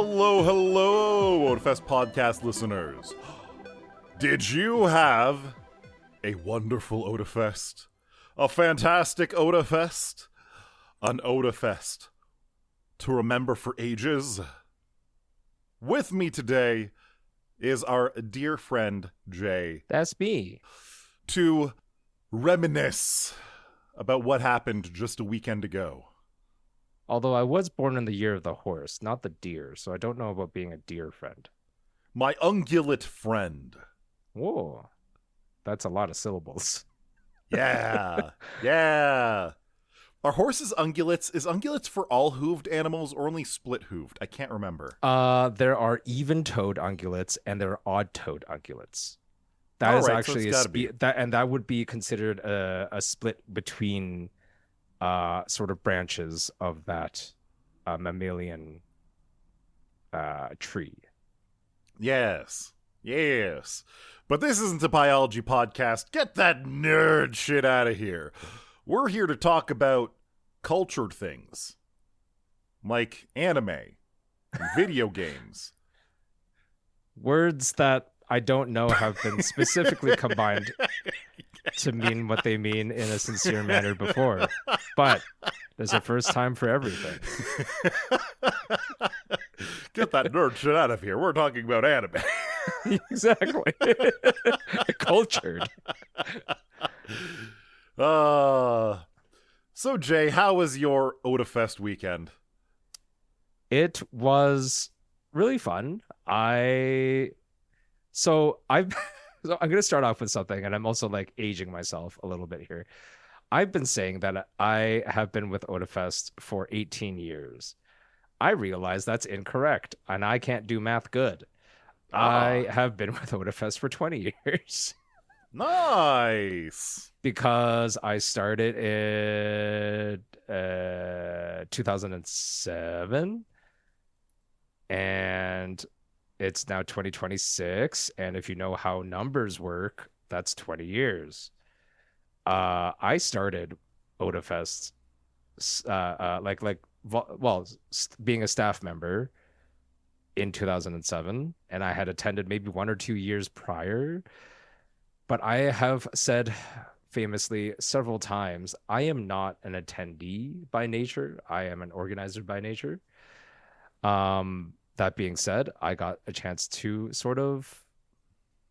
Hello, Otafest podcast listeners. Did you have a wonderful Otafest? A fantastic Otafest? An Otafest to remember for ages? With me today is our dear friend, Jay. That's me. To reminisce about what happened just a weekend ago. Although I was born in the year of the horse, not the deer, so I don't know about being a deer friend. My ungulate friend. Whoa. That's a lot of syllables. Yeah. Yeah. Are horses ungulates? Is ungulates for all hooved animals or only split hooved? I can't remember. There are even-toed ungulates and there are odd-toed ungulates. That is actually that would be considered a split between sort of branches of that mammalian tree. Yes. But this isn't a biology podcast. Get that nerd shit out of here. We're here to talk about cultured things. Like anime, video games. Words that I don't know have been specifically combined to mean what they mean in a sincere manner before. But there's a first time for everything. Get that nerd shit out of here. We're talking about anime. Exactly. Cultured. So Jay, how was your Otafest weekend? It was really fun. So I'm going to start off with something, and I'm also like aging myself a little bit here. I've been saying that I have been with Otafest for 18 years. I realize that's incorrect, and I can't do math good. I have been with Otafest for 20 years. Nice. Because I started in 2007, and it's now 2026, and if you know how numbers work, that's 20 years. I started Otafest, being a staff member in 2007, and I had attended maybe 1 or 2 years prior. But I have said famously several times, I am not an attendee by nature. I am an organizer by nature. That being said, I got a chance to sort of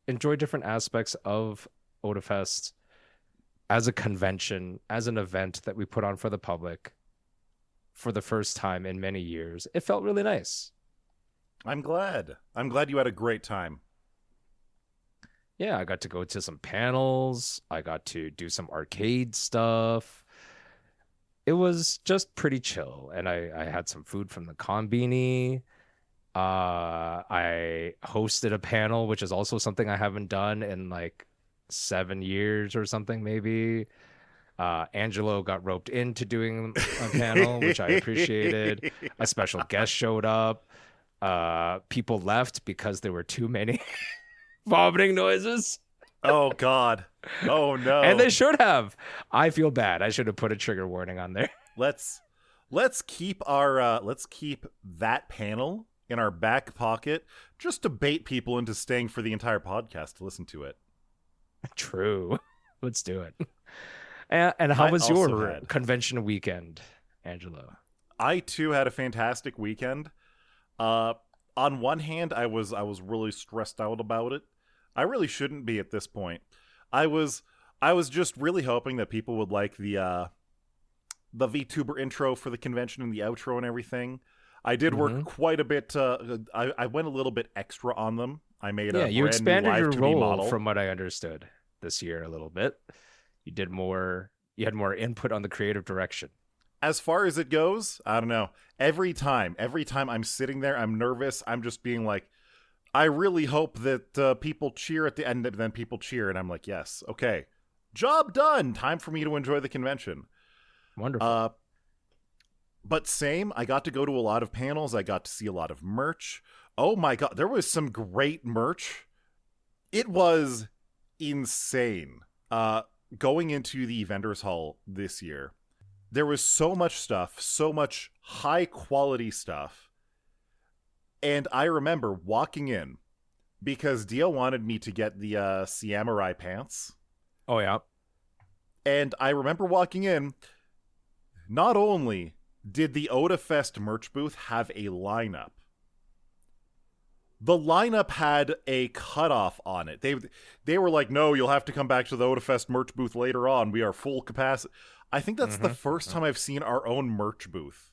enjoy different aspects of Otafest as a convention, as an event that we put on for the public for the first time in many years. It felt really nice. I'm glad you had a great time. Yeah, I got to go to some panels. I got to do some arcade stuff. It was just pretty chill. And I had some food from the Konbini. I hosted a panel, which is also something I haven't done in like 7 years or something, maybe. Angelo got roped into doing a panel, which I appreciated. A special guest showed up. People left because there were too many vomiting noises. Oh God. Oh no. And they should have. I feel bad. I should have put a trigger warning on there. Let's keep that panel in our back pocket just to bait people into staying for the entire podcast to listen to it. True. Let's do it. And how was your convention weekend, Angelo? I too had a fantastic weekend. On one hand, I was really stressed out about it. I really shouldn't be at this point. I was just really hoping that people would like the VTuber intro for the convention and the outro and everything. I did work quite a bit. I went a little bit extra on them. I made a you expanded your role model. From what I understood this year a little bit. You did more. You had more input on the creative direction. As far as it goes, I don't know. Every time I'm sitting there, I'm nervous. I'm just being like, I really hope that people cheer at the end, and then people cheer, and I'm like, yes, okay, job done. Time for me to enjoy the convention. Wonderful. But same, I got to go to a lot of panels. I got to see a lot of merch. Oh my God, there was some great merch. It was insane. Going into the vendors hall this year, there was so much stuff, so much high quality stuff. And I remember walking in because Dio wanted me to get the samurai pants. Oh yeah. And I remember walking in, not only did the Otafest merch booth have a lineup, the lineup had a cutoff on it. They were like, no, you'll have to come back to the Otafest merch booth later on. We are full capacity. I think that's the first time I've seen our own merch booth.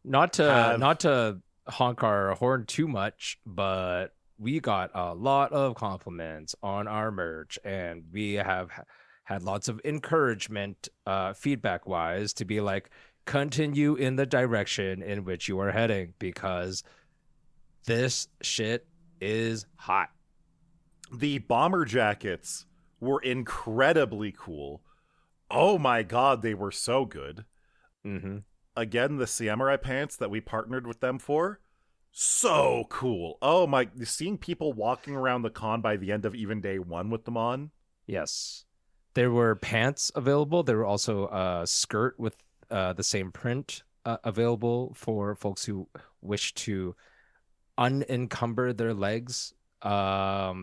Not to honk our horn too much, but we got a lot of compliments on our merch, and we have had lots of encouragement, feedback wise, to be like, continue in the direction in which you are heading, because this shit is hot. The bomber jackets were incredibly cool. Oh my god, they were so good. Again, the samurai pants that we partnered with them for, so cool. Oh my, seeing people walking around the con by the end of even day one with them on. Yes. There were pants available. There were also a skirt with the same print available for folks who wish to unencumber their legs. I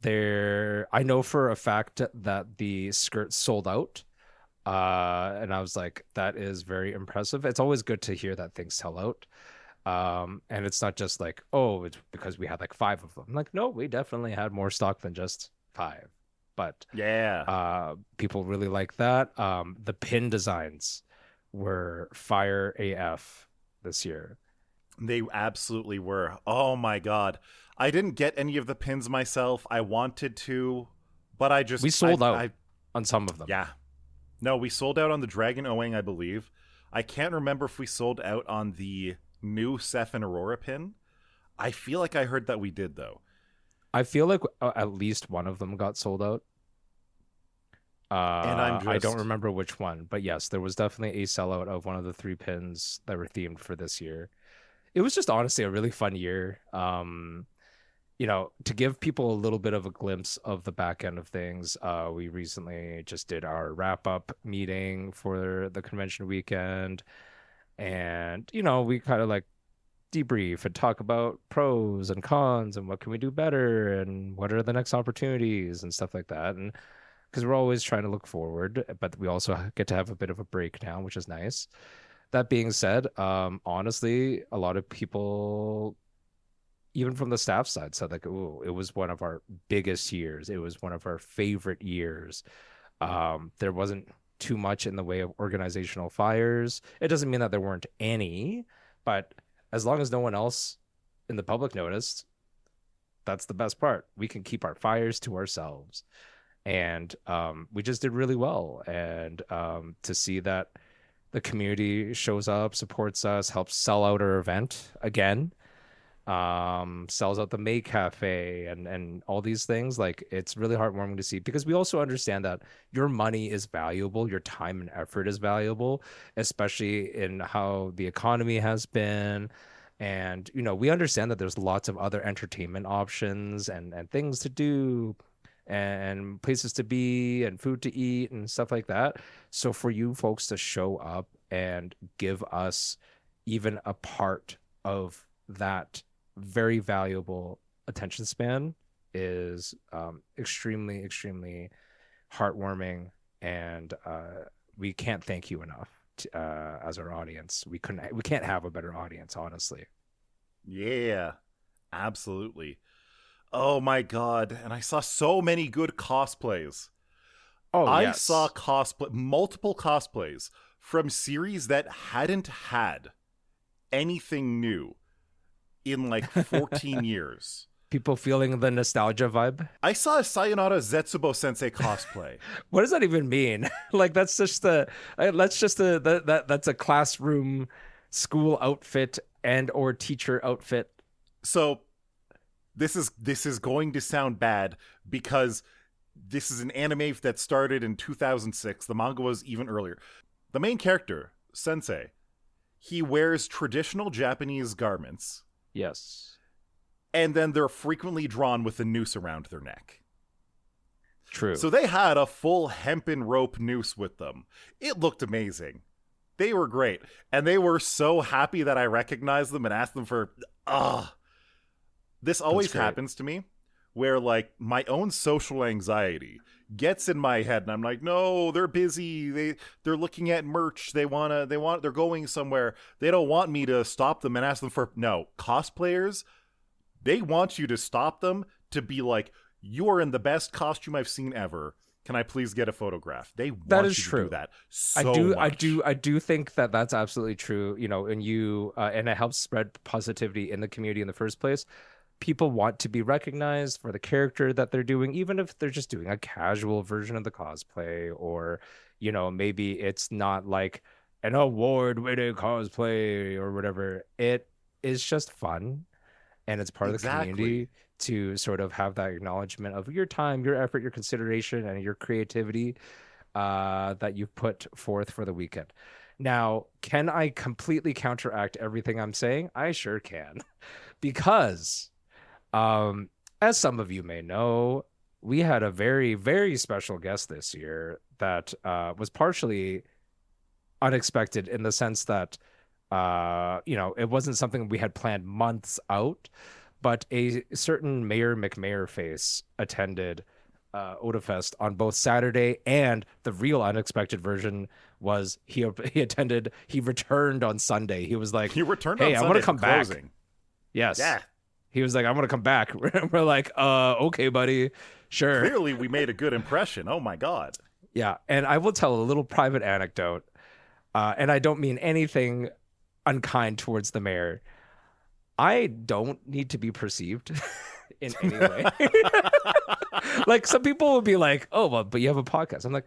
know for a fact that the skirt sold out. And I was like, that is very impressive. It's always good to hear that things sell out. And it's not just like, oh, it's because we had like 5 of them. I'm like, no, we definitely had more stock than just 5. But yeah, people really like that. The pin designs were fire AF this year. They absolutely were. Oh my god. I didn't get any of the pins myself. I wanted to, but we sold out on some of them. Yeah. No, we sold out on the Dragon Owing, I believe. I can't remember if we sold out on the new Seth and Aurora pin. I feel like I heard that we did, though. I feel like at least one of them got sold out. And I don't remember which one, but yes, there was definitely a sellout of one of the 3 pins that were themed for this year. It was just honestly a really fun year. To give people a little bit of a glimpse of the back end of things, we recently just did our wrap-up meeting for the convention weekend. And, we kind of like debrief and talk about pros and cons and what can we do better and what are the next opportunities and stuff like that. And because we're always trying to look forward, but we also get to have a bit of a break now, which is nice. That being said, honestly, a lot of people, even from the staff side, said like, "Oh, it was one of our biggest years. It was one of our favorite years." There wasn't too much in the way of organizational fires. It doesn't mean that there weren't any, but as long as no one else in the public noticed, that's the best part. We can keep our fires to ourselves. And we just did really well. And to see that the community shows up, supports us, helps sell out our event again, sells out the May Cafe and all these things, like, it's really heartwarming to see, because we also understand that your money is valuable, your time and effort is valuable, especially in how the economy has been. And we understand that there's lots of other entertainment options and things to do and places to be and food to eat and stuff like that. So for you folks to show up and give us even a part of that very valuable attention span is extremely, extremely heartwarming. And we can't thank you enough as our audience. We can't have a better audience, honestly. Yeah, absolutely. Oh my god, and I saw so many good cosplays. Oh, I saw multiple cosplays from series that hadn't had anything new in like 14 years. People feeling the nostalgia vibe. I saw a Sayonara Zetsubo Sensei cosplay. What does that even mean? Like, that's a classroom school outfit and or teacher outfit. So this is going to sound bad because this is an anime that started in 2006. The manga was even earlier. The main character, Sensei, he wears traditional Japanese garments. Yes. And then they're frequently drawn with a noose around their neck. True. So they had a full hempen rope noose with them. It looked amazing. They were great. And they were so happy that I recognized them and asked them for this always happens to me, where like my own social anxiety gets in my head and I'm like, no, they're busy. They're looking at merch. They're going somewhere. They don't want me to stop them and ask them for no. Cosplayers, they want you to stop them to be like, you are in the best costume I've seen ever. Can I please get a photograph? They want That is you true. to do that so much. I do think that that's absolutely true. You know, and it helps spread positivity in the community in the first place. People want to be recognized for the character that they're doing, even if they're just doing a casual version of the cosplay, or, you know, maybe it's not like an award-winning cosplay or whatever. It is just fun, and it's part of the community to sort of have that acknowledgement of your time, your effort, your consideration, and your creativity that you've put forth for the weekend. Now, can I completely counteract everything I'm saying? I sure can, because as some of you may know, we had a very, very special guest this year that was partially unexpected in the sense that, you know, it wasn't something we had planned months out, but a certain Mayor McMayorFace attended Otafest on both Saturday, and the real unexpected version was he returned on Sunday. He was like, he returned hey, on I Sunday want to come for back. closing. Yes. Yeah. He was like, I want to come back. We're like, okay, buddy. Sure. Clearly we made a good impression. Oh my God. Yeah. And I will tell a little private anecdote. And I don't mean anything unkind towards the mayor. I don't need to be perceived in any way. Like, some people would be like, oh, well, but you have a podcast. I'm like,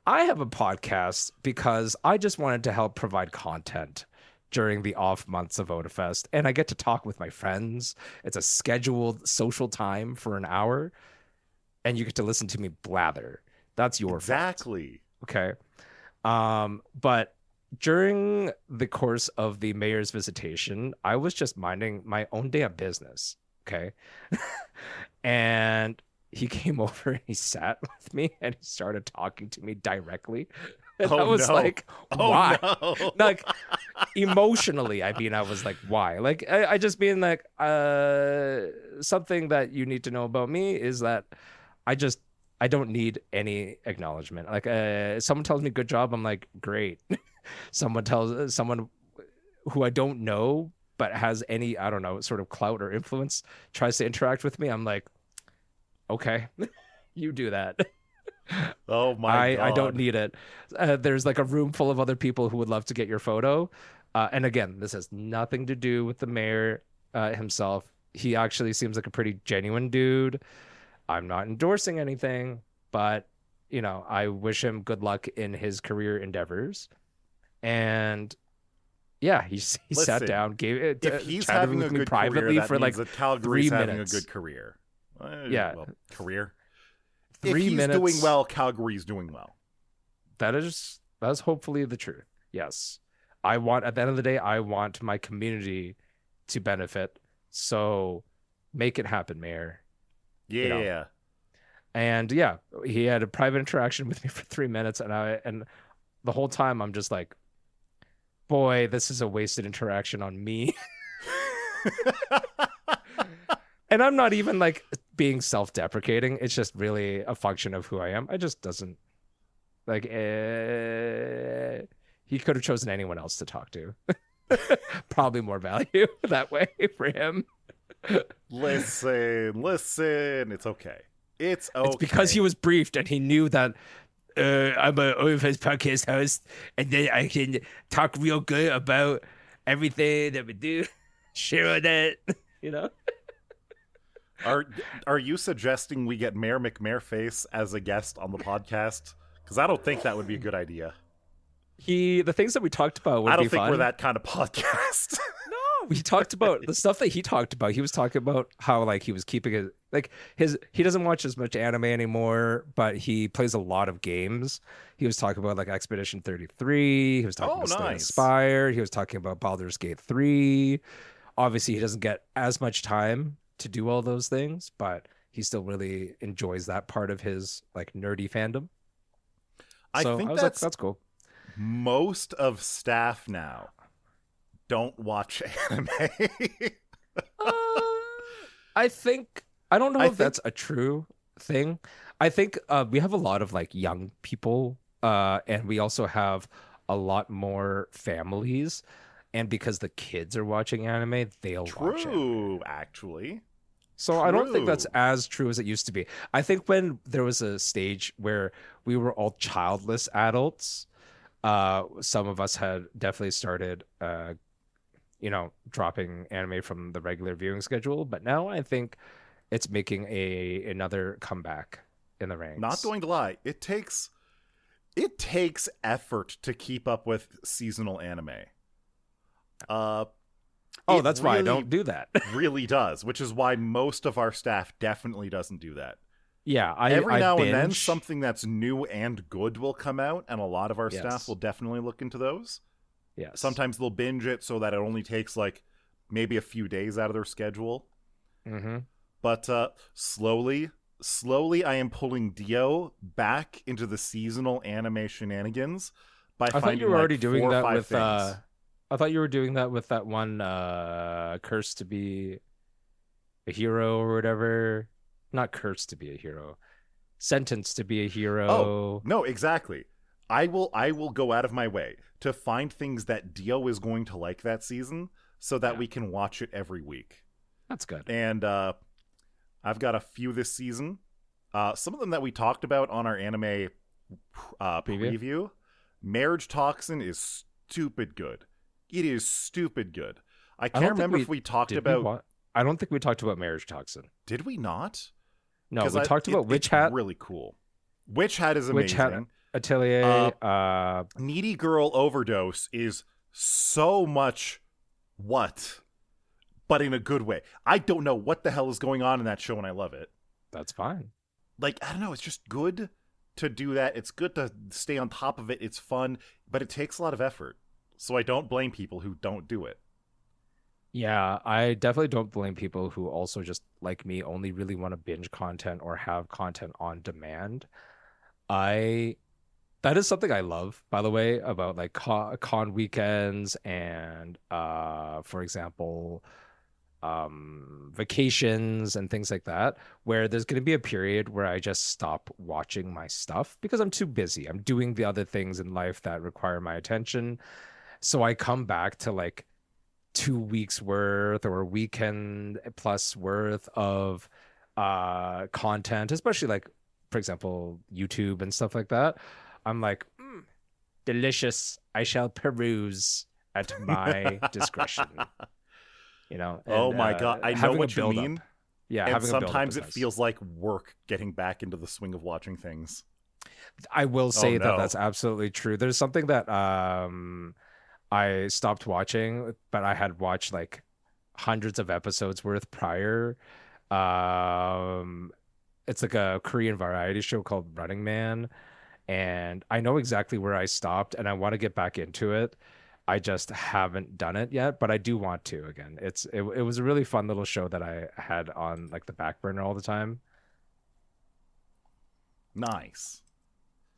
I have a podcast because I just wanted to help provide content during the off months of Otafest, and I get to talk with my friends. It's a scheduled social time for an hour, and you get to listen to me blather. That's your fault. Okay. But during the course of the mayor's visitation, I was just minding my own damn business. Okay. And he came over and he sat with me and he started talking to me directly. And I was like, why? No. Like, emotionally, I mean, I was like, why? Like, I just mean like, something that you need to know about me is that I don't need any acknowledgement. Like, someone tells me good job, I'm like, great. Someone who I don't know but has any, I don't know, sort of clout or influence tries to interact with me, I'm like, okay, you do that. Oh my God. I don't need it. There's like a room full of other people who would love to get your photo. And again, this has nothing to do with the mayor himself. He actually seems like a pretty genuine dude. I'm not endorsing anything, but, you know, I wish him good luck in his career endeavors. And yeah, he sat down, gave it. If he's having a good privately career, that for means like that Calgary's 3 having minutes. a good career. Yeah, well, career. 3 if he's minutes doing well, Calgary's doing well. That's hopefully the truth. Yes, at the end of the day, I want my community to benefit. So make it happen, Mayor. Yeah. You know? And yeah, he had a private interaction with me for 3 minutes, and the whole time I'm just like, boy, this is a wasted interaction on me. And I'm not even like being self-deprecating. It's just really a function of who I am. I just doesn't like, he could have chosen anyone else to talk to. Probably more value that way for him. Listen. It's okay. It's because he was briefed and he knew that I'm a Otafest podcast host, and then I can talk real good about everything that we do. Share on that, you know. Are you suggesting we get Mayor McMayorFace as a guest on the podcast? Because I don't think that would be a good idea. The things that we talked about would be fun. I don't think we're that kind of podcast. No, we talked about the stuff that he talked about. He was talking about how like he was keeping it like he doesn't watch as much anime anymore, but he plays a lot of games. He was talking about like Expedition 33. He was talking about Slay and Spire. He was talking about Baldur's Gate 3. Obviously, he doesn't get as much time to do all those things, but he still really enjoys that part of his like nerdy fandom. I think that's like, that's cool. most of staff now don't watch anime. I think I don't know I if think that's a true thing. I think we have a lot of like young people, and we also have a lot more families. And because the kids are watching anime, they'll watch anime. true, actually. So I don't think that's True. as true as it used to be. I think when there was a stage where we were all childless adults, some of us had definitely started, dropping anime from the regular viewing schedule. But now I think it's making another comeback in the Not ranks. going to lie, it takes effort to keep up with seasonal anime. Uh Oh, it that's why I really don't do that. really does, which is why most of our staff definitely doesn't do that. Yeah, Every I now and then binge. something that's new and good will come out, and a lot of our staff Yes. will definitely look into those. Yes. Sometimes they'll binge it so that it only takes like maybe a few days out of their schedule. Mm-hmm. But slowly I am pulling Dio back into the seasonal anime shenanigans by I thought you finding were like already doing 4 or that 5 with things. I thought you were doing that with that one cursed to be a hero or whatever. Not cursed to be a hero. Sentenced to be a Oh, hero. no, exactly. I will go out of my way to find things that Dio is going to like that season so that Yeah, we can watch it every week. that's good. And I've got a few this season. Some of them that we talked about on our anime Preview? preview. Marriage Toxin is stupid good. It is stupid good. I I can't don't think remember if we talked did we about. wa- I don't think we talked about marriage toxin. Did we not? No, Because we talked about Witch it's Hat. really cool. Witch Hat is Witch Hat amazing. Atelier. Needy Girl Overdose is so much what, but in a good way. I don't know what the hell is going on in that show, and I love it. That's fine. Like, I don't know, it's just good to do that. It's good to stay on top of it. It's fun, but it takes a lot of effort. So I don't blame people who don't do it. Yeah, I definitely don't blame people who also just like me only really want to binge content or have content on demand. I That is something I love, by the way, about like con weekends and for example, vacations and things like that, where there's going to be a period where I just stop watching my stuff because I'm too busy. I'm doing the other things in life that require my attention. So I come back to like 2 weeks worth or a weekend plus worth of content, especially like, for example, YouTube and stuff like that. I'm like, delicious. I shall peruse at my discretion. Oh And my god, I know having a what you build up. mean. Yeah, And having a build up sometimes is it nice. feels like work getting back into the swing of watching things. I will Oh say that no. that's absolutely true. There's something that I stopped watching, but I had watched like hundreds of episodes worth prior. Um, it's like a Korean variety show called Running Man, and I know exactly where I stopped, and I want to get back into it. I just haven't done it yet, but I do want to again. It was a really fun little show that I had on like the back burner all the time. Nice.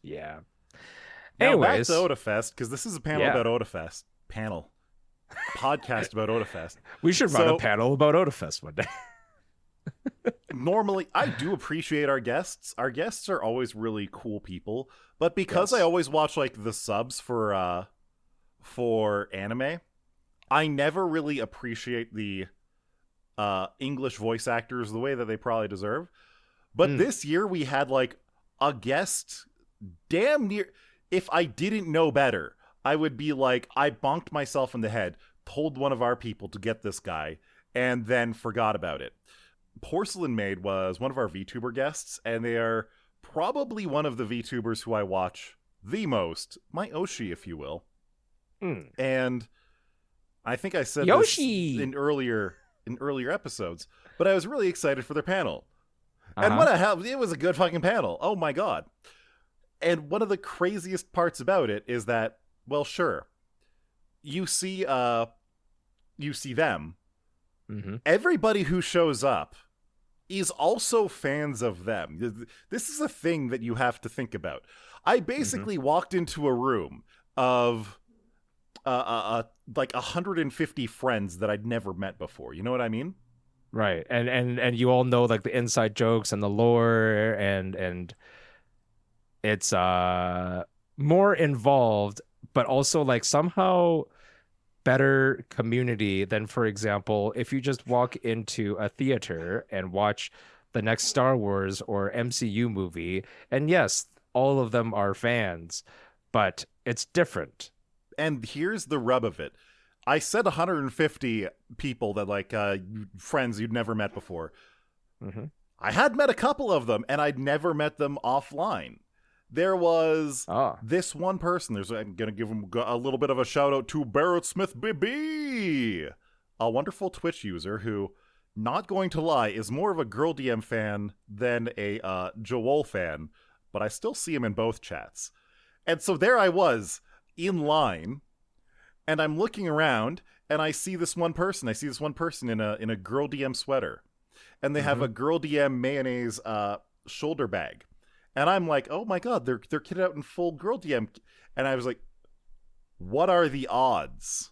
Yeah. Now back to Anyways, Otafest, because this is a panel yeah, about Otafest. Podcast about Otafest. we should run a So panel about Otafest one day. normally I do appreciate our guests. Our guests are always really cool people, but because I Yes. always watch like the subs for anime, I never really appreciate the English voice actors the way that they probably deserve. But Mm. this year we had like a guest damn near. If I didn't know better, I would be like, I bonked myself in the head, told one of our people to get this guy, and then forgot about it. Porcelain Maid was one of our VTuber guests, and they are probably one of the VTubers who I watch the most, my Oshi, if you will. Mm. And I think I said this Yoshi. in earlier episodes, but I was really excited for their panel. And Uh-huh. what a hell, it was a good fucking panel. Oh my god. And one of the craziest parts about it is that, well, sure, you see them. Mm-hmm. Everybody who shows up is also fans of them. This is a thing that you have to think about. I basically walked into a room. of like 150 friends that I'd never met before. You know what I mean? Right. And you all know like the inside jokes and the lore, and it's more involved, but also like somehow better community than, for example, if you just walk into a theater and watch the next Star Wars or MCU movie, and yes, all of them are fans, but it's different. And here's the rub of it. I said 150 people that like friends you'd never met before. Mm-hmm. I had met a couple of them, and I'd never met them offline. There was this one person. I'm going to give him a little bit of a shout out to Barrett Smith BB, a wonderful Twitch user who, not going to lie, is more of a Girl DM fan than a Joel fan, but I still see him in both chats. And so there I was in line, and I'm looking around, and I see this one person. I see this one person in a Girl DM sweater, and they have a Girl DM mayonnaise shoulder bag. And I'm like, oh my god, they're kitted out in full Girl DM. And I was like, what are the odds?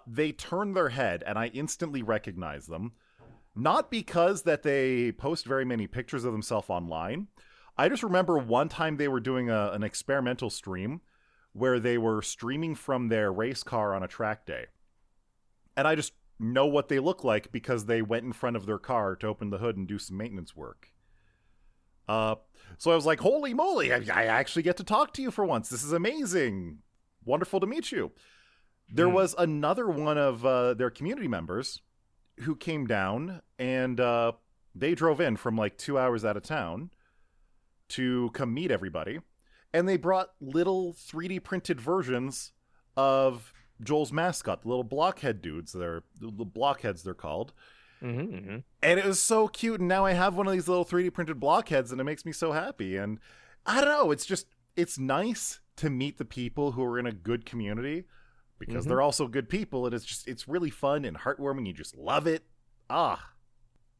They turn their head, and I instantly recognize them. Not because that they post very many pictures of themselves online. I just remember one time they were doing an experimental stream where they were streaming from their race car on a track day. And I just know what they look like because they went in front of their car to open the hood and do some maintenance work. So I was like, holy moly, I actually get to talk to you for once. This is amazing. Wonderful to meet you. There was another one of their community members who came down, and they drove in from like 2 hours out of town to come meet everybody. And they brought little 3D printed versions of Joel's mascot, the little blockhead dudes. They're the blockheads, they're called. And it was so cute, and now I have one of these little 3D printed blockheads, and it makes me so happy. And I don't know, it's nice to meet the people who are in a good community, because they're also good people, and it's really fun and heartwarming. You just love it. Honestly,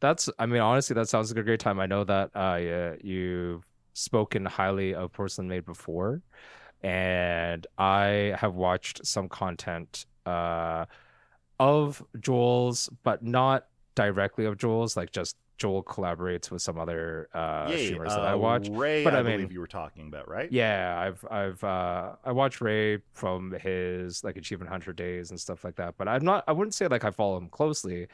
that sounds like a great time. I know that you've spoken highly of Porcelain Maid before, and I have watched some content of Joel's, but not directly of Joel's, like just Joel collaborates with some other streamers that I watch. Ray, but I believe you were talking about, right? Yeah, I watched Ray from his like Achievement Hunter days and stuff like that. But I wouldn't say like I follow him closely,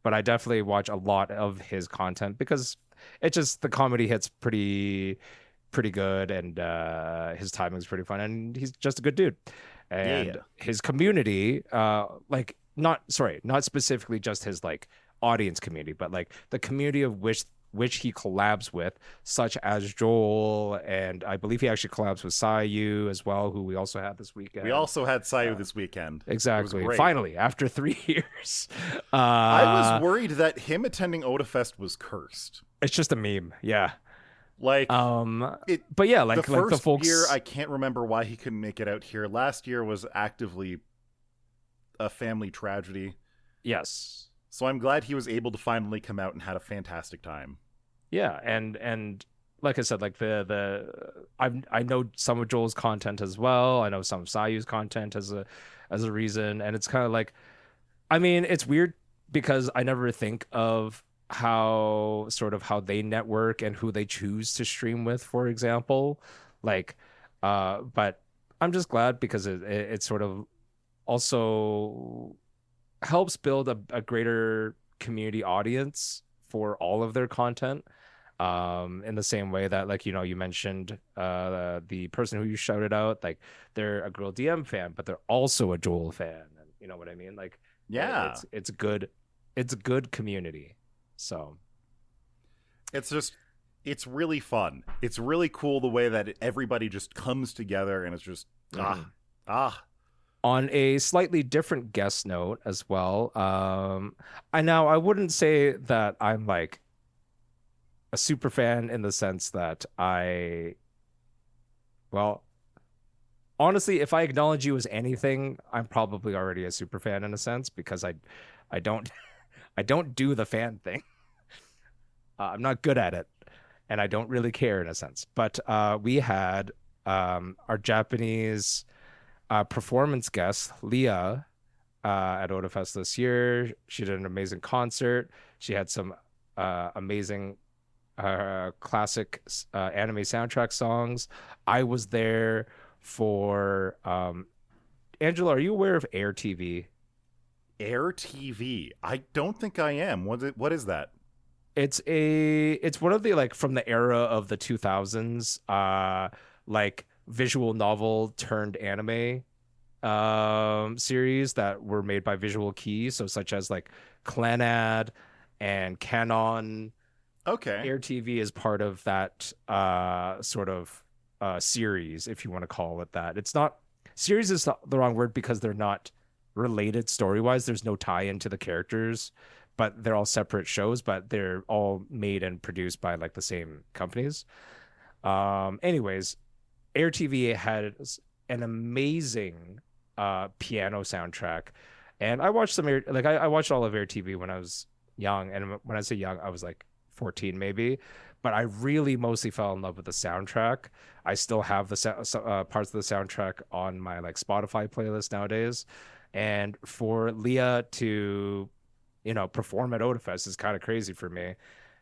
but I definitely watch a lot of his content because it just, the comedy hits pretty good, and his timing is pretty fun, and he's just a good dude. And his community, not specifically just his like audience community, but like the community of which he collabs with, such as Joel, and I believe he actually collabs with Sayu as well, who we also had this weekend. We also had Sayu this weekend. Exactly. Finally, after 3 years. I was worried that him attending Otafest was cursed. It's just a meme, yeah. Like, but yeah, like the first the folks... year, I can't remember why he couldn't make it out here. Last year was actively a family tragedy. Yes. So I'm glad he was able to finally come out and had a fantastic time. Yeah, and like I said, like I know some of Joel's content as well. I know some of Sayu's content as a reason, and it's kind of like, I mean, it's weird because I never think of how they network and who they choose to stream with, for example. Like, but I'm just glad because it sort of also helps build a greater community audience for all of their content, in the same way that, like, you mentioned the person who you shouted out, like, they're a Girl DM fan, but they're also a Joel fan, and you know what I mean? Like, yeah, it's a good community. So it's really fun. It's really cool the way that everybody just comes together, and it's just On a slightly different guest note as well, I wouldn't say that I'm like a super fan in the sense that honestly, if I acknowledge you as anything, I'm probably already a super fan in a sense, because I don't do the fan thing. I'm not good at it, and I don't really care in a sense. But we had our Japanese performance guest Leah at Otafest this year. She did an amazing concert. She had some amazing classic anime soundtrack songs. I was there for Angela, are you aware of Air TV? Air TV. I don't think I am. What is that? It's one of the like from the era of the 2000s like visual novel turned anime series that were made by Visual Kei, so such as like Clanad and Canon. Okay. Air TV is part of that sort of series, if you want to call it that. It's not series is the wrong word because they're not related story wise. There's no tie into the characters, but they're all separate shows, but they're all made and produced by like the same companies. Anyways, Air TV has an amazing piano soundtrack, and I watched I watched all of Air TV when I was young, and when I say young, I was like 14 maybe, but I really mostly fell in love with the soundtrack. I still have the parts of the soundtrack on my like Spotify playlist nowadays, and for Leah to perform at Otafest is kind of crazy for me,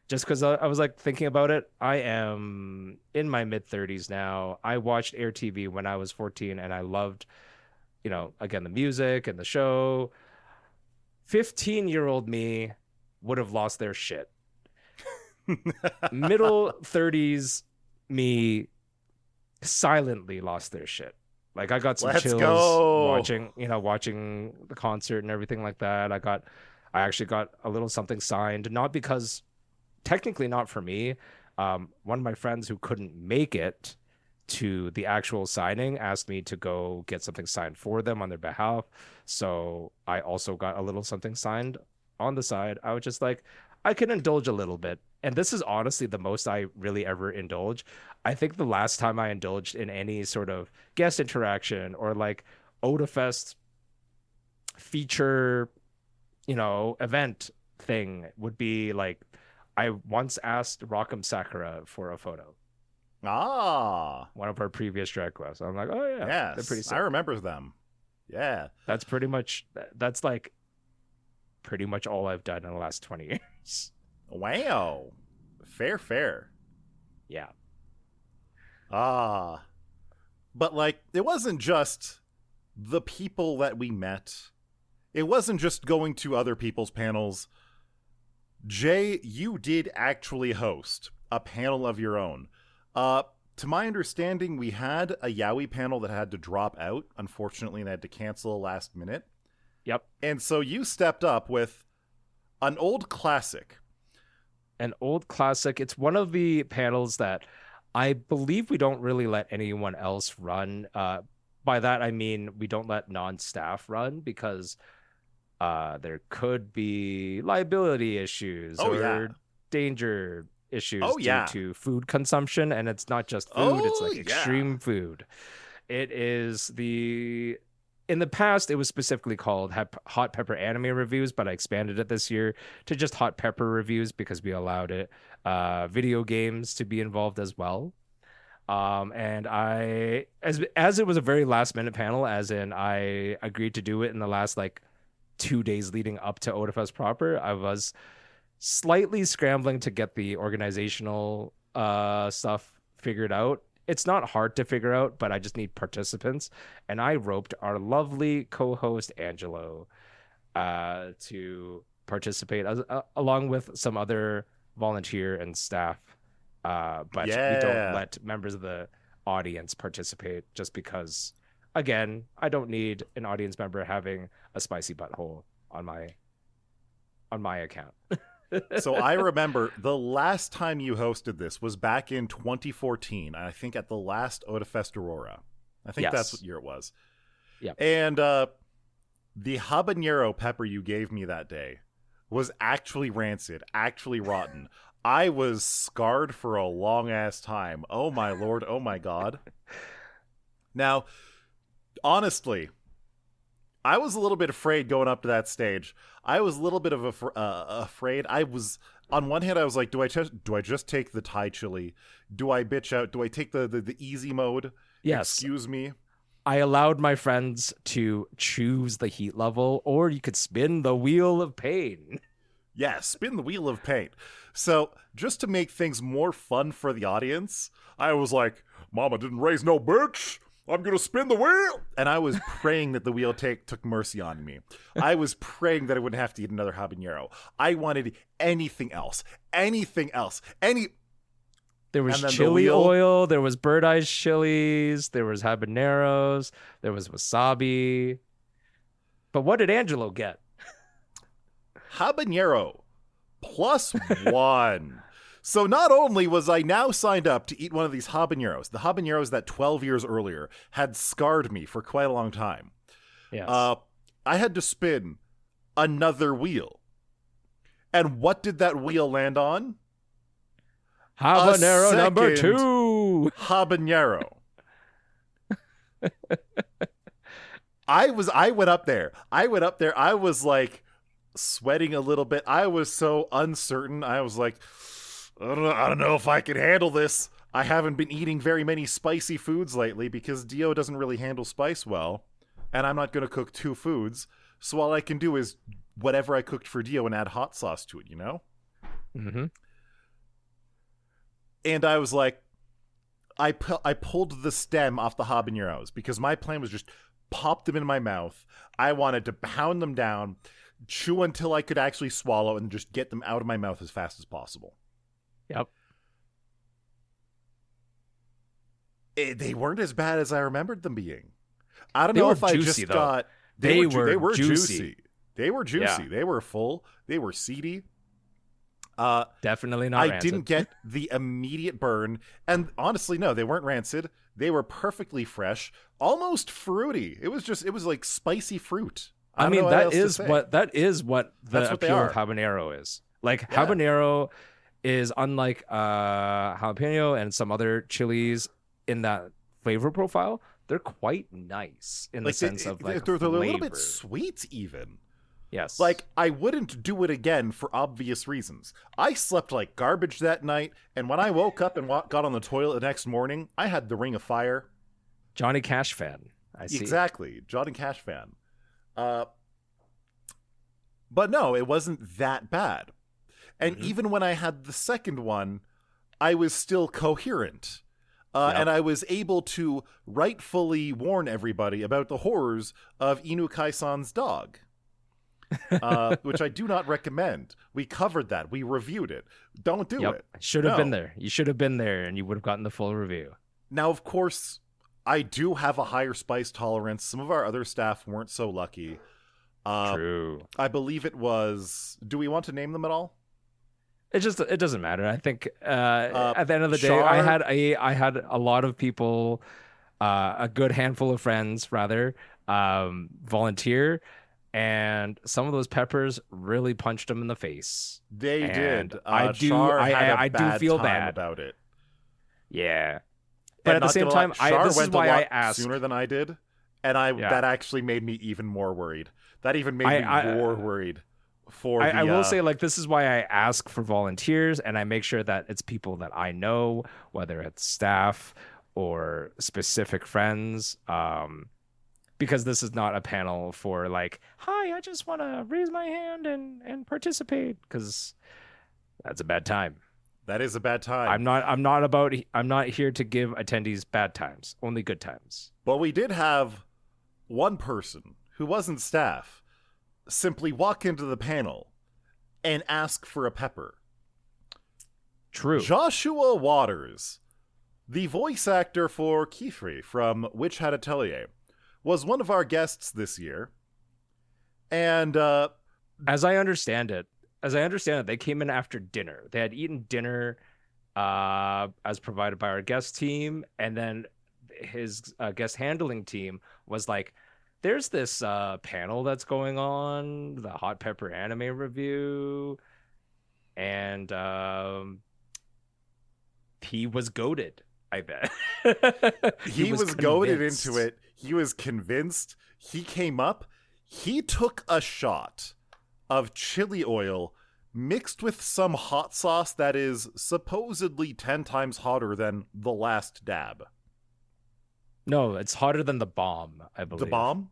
just because I was like thinking about it. I am in my mid 30s now. I watched Air TV when I was 14 and I loved again the music and the show. 15-year-old me would have lost their shit. Middle 30s me silently lost their shit. Like I got some chills watching the concert and everything like that. I actually got a little something signed, not because technically not for me. One of my friends who couldn't make it to the actual signing asked me to go get something signed for them on their behalf. So I also got a little something signed on the side. I was just like, I can indulge a little bit. And this is honestly the most I really ever indulge. I think the last time I indulged in any sort of guest interaction or like Otafest feature, event thing would be like, I once asked Rock'em Sakura for a photo. Ah. One of our previous drag quests. I'm like, oh yeah. Yes, they're pretty sick. I remember them. Yeah. That's like pretty much all I've done in the last 20 years. Wow. Fair. Yeah. But like, it wasn't just the people that we met. It wasn't just going to other people's panels. Jay, you did actually host a panel of your own. To my understanding, we had a Yaoi panel that had to drop out. Unfortunately, they had to cancel last minute. Yep. And so you stepped up with an old classic. An old classic. It's one of the panels that I believe we don't really let anyone else run. By that, I mean we don't let non-staff run because there could be liability issues danger issues due to food consumption. And it's not just food, it's like extreme food. It is in the past, it was specifically called Hot Pepper Anime Reviews, but I expanded it this year to just Hot Pepper Reviews because we allowed it video games to be involved as well. And I, as it was a very last minute panel, as in I agreed to do it in the last like 2 days leading up to Otafest proper, I was slightly scrambling to get the organizational stuff figured out. It's not hard to figure out, but I just need participants. And I roped our lovely co-host Angelo to participate along with some other volunteer and staff. But we don't let members of the audience participate just because, again, I don't need an audience member having a spicy butthole on my account. So I remember the last time you hosted this was back in 2014. I think at the last Otafest Aurora. I think that's what year it was. Yeah. And the habanero pepper you gave me that day was actually rancid, actually rotten. I was scarred for a long ass time. Oh my lord. Oh my god. Now, honestly, I was a little bit afraid going up to that stage. I was a little bit of afraid. I was, on one hand, I was like, do I just take the Thai chili? Do I bitch out? Do I take the easy mode? Yes. Excuse me. I allowed my friends to choose the heat level, or you could spin the wheel of pain. Yeah, spin the wheel of pain. So, just to make things more fun for the audience, I was like, Mama didn't raise no bitch. I'm going to spin the wheel. And I was praying that the wheel took mercy on me. I was praying that I wouldn't have to eat another habanero. I wanted anything else. There was chili oil, there was bird eyes chilies, there was habaneros, there was wasabi. But what did Angelo get? Habanero +1. So not only was I now signed up to eat one of these habaneros, the habaneros that 12 years earlier had scarred me for quite a long time. Yes. I had to spin another wheel. And what did that wheel land on? Habanero number 2. Habanero. I went up there. I was like sweating a little bit. I was so uncertain. I was like, I don't know if I can handle this. I haven't been eating very many spicy foods lately because Dio doesn't really handle spice well. And I'm not going to cook 2 foods. So all I can do is whatever I cooked for Dio and add hot sauce to it, you know? Mm-hmm. And I was like, I pulled the stem off the habaneros because my plan was just pop them in my mouth. I wanted to pound them down, chew until I could actually swallow, and just get them out of my mouth as fast as possible. Yep. They weren't as bad as I remembered them being. I don't know if I just got... They were juicy. They were juicy. Yeah. They were full. They were seedy. Definitely not I rancid. didn't get the immediate burn. And honestly, no, they weren't rancid. They were perfectly fresh, almost fruity. It was like spicy fruit. I mean, that is what the appeal of habanero is. Like, yeah. Habanero is unlike jalapeno and some other chilies in that flavor profile. They're quite nice in the sense of like they're a flavor. little bit sweet even. Yes. Like, I wouldn't do it again for obvious reasons. I slept like garbage that night, and when I woke up and got on the toilet the next morning, I had the Ring of Fire. Johnny Cash fan. I see. Exactly. Johnny Cash fan. But no, it wasn't that bad. And even when I had the second one, I was still coherent. And I was able to rightfully warn everybody about the horrors of Inu Kai-san's dog. Which I do not recommend. We covered that. We reviewed it. Don't do it. Should have been there. You should have been there and you would have gotten the full review. Now, of course, I do have a higher spice tolerance. Some of our other staff weren't so lucky. True. I believe it was... Do we want to name them at all? It doesn't matter. I think at the end of the day, Char... I had a lot of people, a good handful of friends rather, volunteer. And some of those peppers really punched him in the face. They did. I do feel bad about it. Yeah, but at the same time, this is why I asked sooner than I did, and that actually made me even more worried. That even made me more worried. I will say, like, this is why I ask for volunteers, and I make sure that it's people that I know, whether it's staff or specific friends. Because this is not a panel for like, hi, I just want to raise my hand and participate, because that's a bad time. That is a bad time. I'm not here to give attendees bad times, only good times. But we did have one person who wasn't staff simply walk into the panel and ask for a pepper. True. Joshua Waters, the voice actor for Kifri from Witch Hat Atelier, was one of our guests this year. And as I understand it, they came in after dinner. They had eaten dinner as provided by our guest team, and then his guest handling team was like, there's this panel that's going on, the Hot Pepper anime review, and he was goated, I bet. he was goaded into it. He was convinced. He came up. He took a shot of chili oil mixed with some hot sauce that is supposedly 10 times hotter than the last dab. No, it's hotter than the bomb, I The believe. bomb?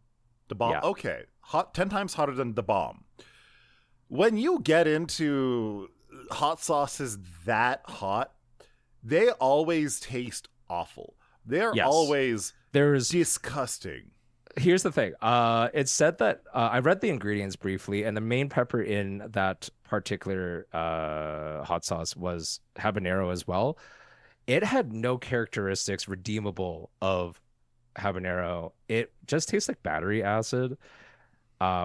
The bomb? Yeah. Okay. 10 times hotter than the bomb. When you get into hot sauces that hot, they always taste awful. They're Yes. always There's disgusting. Here's the thing. It said that I read the ingredients briefly, and the main pepper in that particular hot sauce was habanero as well. It had no characteristics redeemable of habanero. It just tastes like battery acid,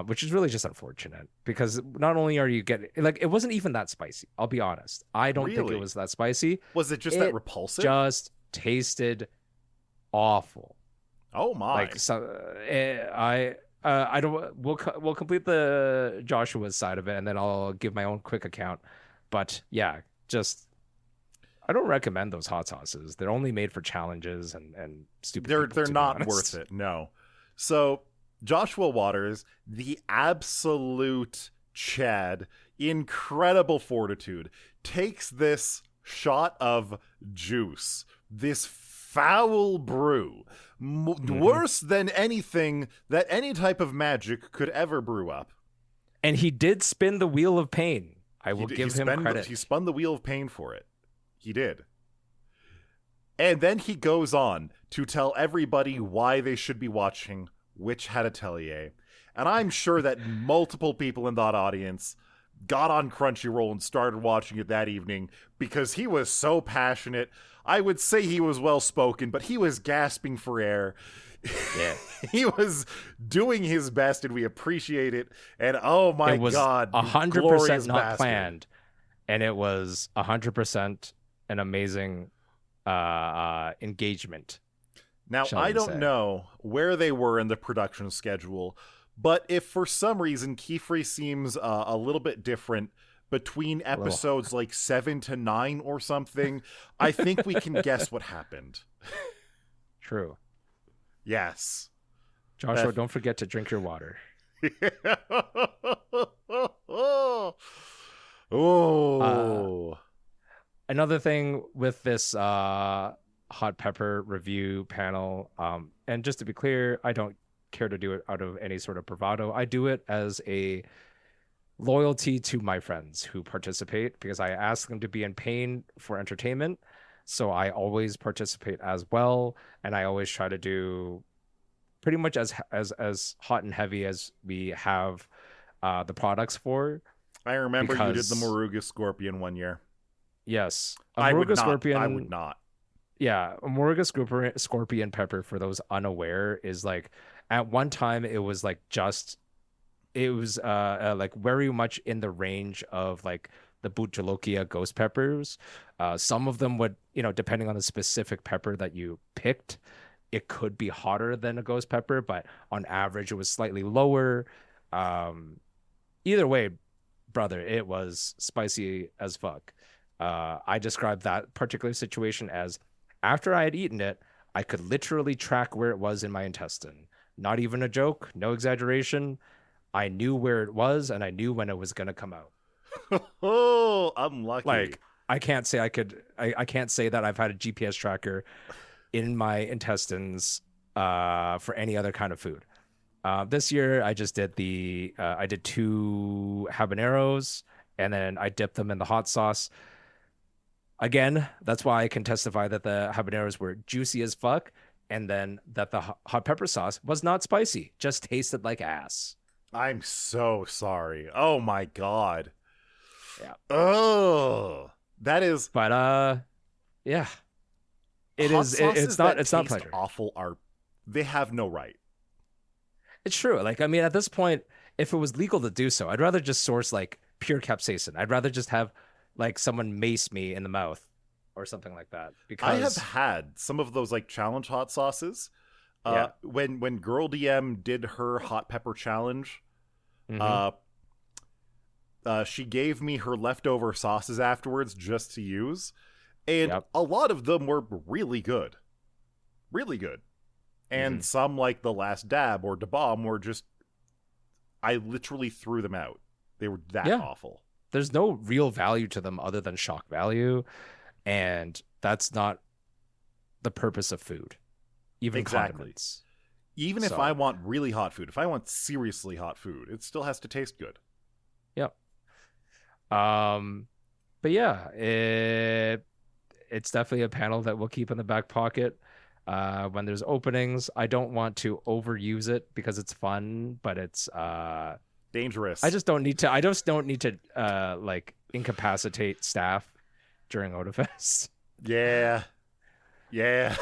which is really just unfortunate because not only are you getting like it wasn't even that spicy. I'll be honest. I don't think it Really? was that spicy. Was it just that It repulsive? just tasted awful. Oh my. Like so, I don't. We'll complete the Joshua's side of it, and then I'll give my own quick account. But yeah, just I don't recommend those hot sauces. They're only made for challenges and stupid. They're people, to be not honest. worth it. No. So Joshua Waters, the absolute Chad, incredible fortitude, takes this shot of juice, this foul brew, worse than anything that any type of magic could ever brew up. And he did spin the wheel of pain. I will give him credit. He spun the wheel of pain for it. He did. And then he goes on to tell everybody why they should be watching Witch Hat Atelier. And I'm sure that multiple people in that audience got on Crunchyroll and started watching it that evening because he was so passionate. I would say he was well-spoken, but he was gasping for air. Yeah. He was doing his best, and we appreciate it. And oh my it was God, 100% not bastard. planned, and it was 100% an amazing engagement. Now, I don't know where they were in the production schedule, but if for some reason Kiefer seems a little bit different between episodes like 7 to 9 or something, I think we can guess what happened. True. Yes. Joshua, don't forget to drink your water. Oh. Another thing with this hot pepper review panel, and just to be clear, I don't care to do it out of any sort of bravado. I do it as a loyalty to my friends who participate because I ask them to be in pain for entertainment. So I always participate as well, and I always try to do pretty much as hot and heavy as we have the products for. I remember you did the Moruga Scorpion one year. Yes, I would Scorpion, not. Yeah, a Moruga Scorpion pepper, for those unaware, is like at one time it was like like very much in the range of like the Butchalokia ghost peppers. Some of them would, depending on the specific pepper that you picked, it could be hotter than a ghost pepper, but on average it was slightly lower. Either way, brother, it was spicy as fuck. I described that particular situation as after I had eaten it, I could literally track where it was in my intestine. Not even a joke, no exaggeration. I knew where it was and I knew when it was going to come out. Oh, I'm lucky. Like, I can't say I can't say that I've had a GPS tracker in my intestines for any other kind of food. This year I just did I did 2 habaneros and then I dipped them in the hot sauce. Again, that's why I can testify that the habaneros were juicy as fuck, and then that the hot pepper sauce was not spicy, just tasted like ass. I'm so sorry. Oh my God. Yeah. Oh, that is. But yeah, it hot is. sauces It's not taste pleasure. Awful they have no right. It's true. Like, I mean, at this point, if it was legal to do so, I'd rather just source like pure capsaicin. I'd rather just have like someone mace me in the mouth or something like that. Because I have had some of those like challenge hot sauces. Yeah. When Girl DM did her hot pepper challenge, she gave me her leftover sauces afterwards just to use, and a lot of them were really good, and some like the Last Dab or Da Bomb were just, I literally threw them out. They were that awful. There's no real value to them other than shock value, and that's not the purpose of food. even Exactly. condiments. Even if So- I want really hot food, if I want seriously hot food, it still has to taste good. Yep. But yeah, it's definitely a panel that we'll keep in the back pocket. When there's openings, I don't want to overuse it because it's fun, but it's Dangerous. I just don't need to like incapacitate staff during Otafest. Yeah. Yeah.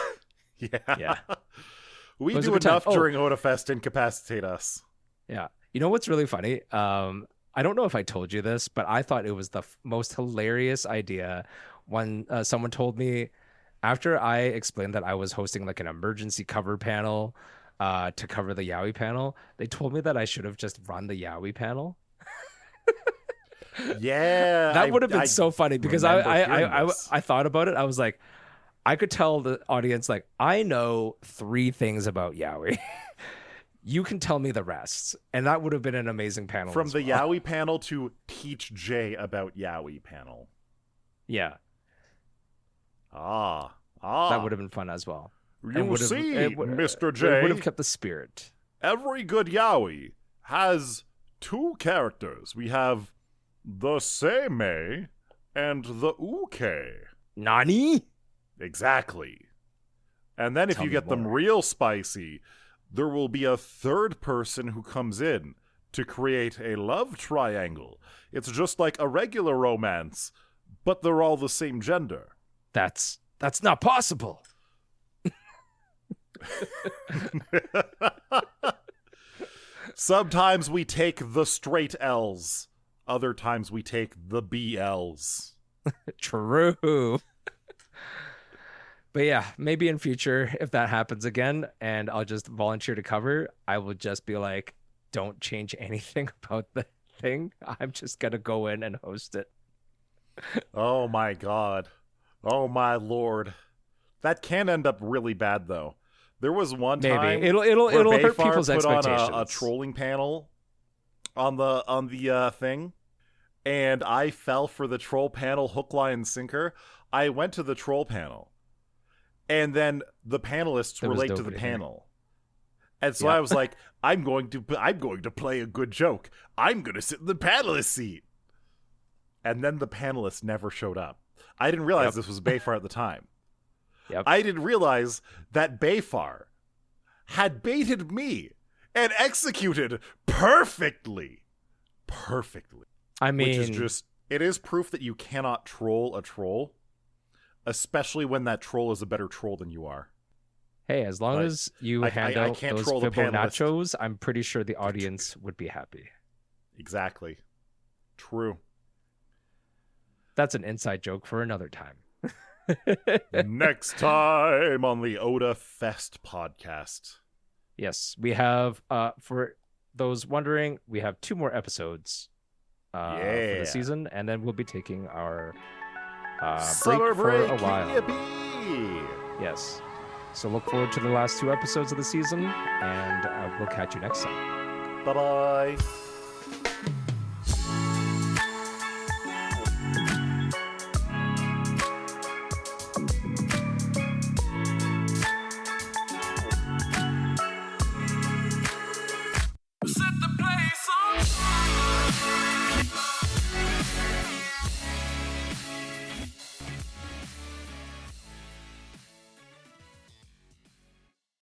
Yeah. We Those do are good times. enough during Otafest to incapacitate us. Yeah. You know what's really funny? I don't know if I told you this, but I thought it was the most hilarious idea when someone told me after I explained that I was hosting like an emergency cover panel to cover the Yowie panel. They told me that I should have just run the Yowie panel. Yeah. That would have been so funny because I thought about it. I was like, I could tell the audience, like, I know 3 things about Yowie. You can tell me the rest. And that would have been an amazing panel. From the Yowie panel to Teach Jay about Yowie panel. Yeah. Ah. That would have been fun as well. You see, Mr. J, It would have kept the spirit. every good Yowie has 2 characters. We have the Seimei and the Uke. Nani? Exactly. And then if Tell you me get them more. real spicy, there will be a 3rd person who comes in to create a love triangle. It's just like a regular romance, but they're all the same gender. That's not possible. Sometimes we take the straight L's. Other times we take the BLs. True. But yeah, maybe in future, if that happens again and I'll just volunteer to cover, I will just be like, don't change anything about the thing. I'm just going to go in and host it. Oh my god. Oh my lord. That can end up really bad though. There was one Maybe time it'll where hurt Bayfar people's put expectations. on a trolling panel on the thing, and I fell for the troll panel hook, line, sinker. I went to the troll panel, and then the panelists There was relate to the nobody there. panel, and so Yeah. I was like, I'm going to play a good joke. I'm going to sit in the panelist seat, and then the panelists never showed up. I didn't realize this was Bayfar at the time. Yep. I didn't realize that Bayfar had baited me and executed perfectly. Perfectly. I mean, Which is just, it is proof that you cannot troll a troll, especially when that troll is a better troll than you are. hey, as long Like, as you I hand out can't those troll the panelist. Fibonaccios, I'm pretty sure the audience would be happy. Exactly. True. That's an inside joke for another time. Next time on the Otafest podcast. Yes, we have, for those wondering, we have 2 more episodes for Yeah. the season, and then we'll be taking our Summer break for a break, while. yippee! Yes. So look forward to the last 2 episodes of the season, and we'll catch you next time. Bye-bye.